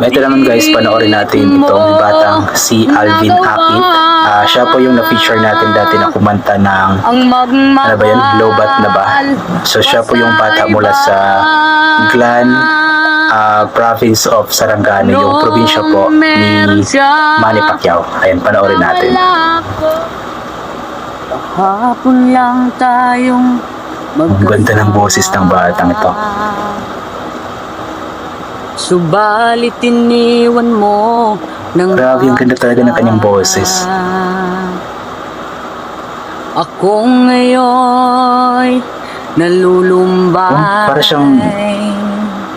Ito naman guys, panoorin natin itong batang si Alvin Akit. Siya po yung na-feature natin dati na kumanta ng ano ba yun? Lobat na ba? So siya po yung bata mula sa Glan, province of Sarangani, yung probinsya po ni Manny Pacquiao. Ayan, panoorin natin. Hapon lang tayong Ang ganda ng boses ng batang ito. Subalit iniwan mo ng Grabe, ang ganda talaga ng kanyang boses. Ako ngayon nalulumbay. Para siyang,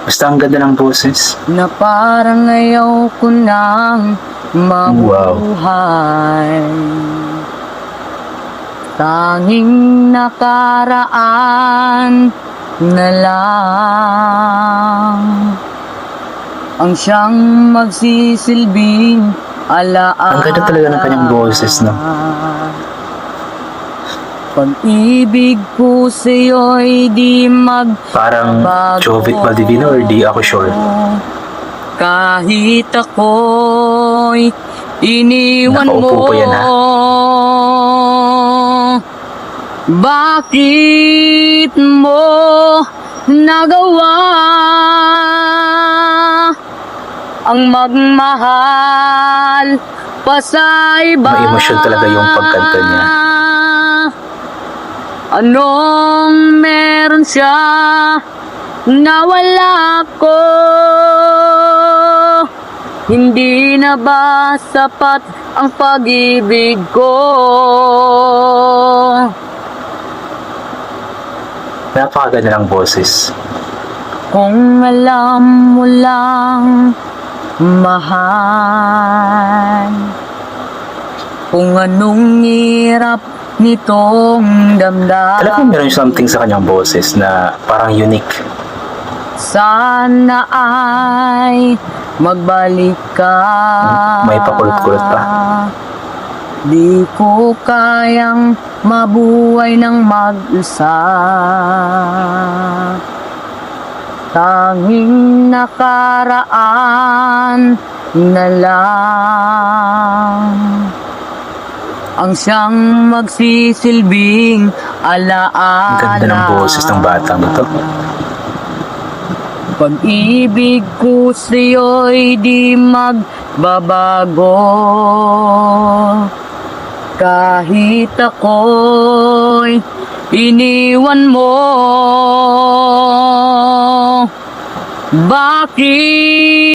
basta ang ganda ng boses. Na parang ayaw ko nang mabuhay. Tanging nakaraan na lang ang siyang magsisilbing alaala. Ang ganda talaga ng kanyang boses, no? Pag-ibig ko sa'yo'y di Parang Jovit Valdivino or di ako sure. Kahit ako'y iniwan mo. Nakaupo po yan, ha? Bakit mo nagawa ang magmahal pa sa iba? May emosyon talaga yung pagkanta niya. Anong meron siya na wala ko? Hindi na ba sapat ang pag-ibig ko? Napakaganda ng boses. Kung alam mo lang, mahal, kung anong hirap nitong damdamin. Talagang meron something sa kanyang boses na parang unique. Sana ay magbalik ka. May pakulot-kulot pa. Di ko kayang mabuhay ng mag-isa. Tanging nakaraan na lang ang siyang magsisilbing alaala. Ang ganda ng boses ng batang ito. Pag-ibig ko sa'yo'y di magbabago. Kahit ako'y iniwan mo. Bakit?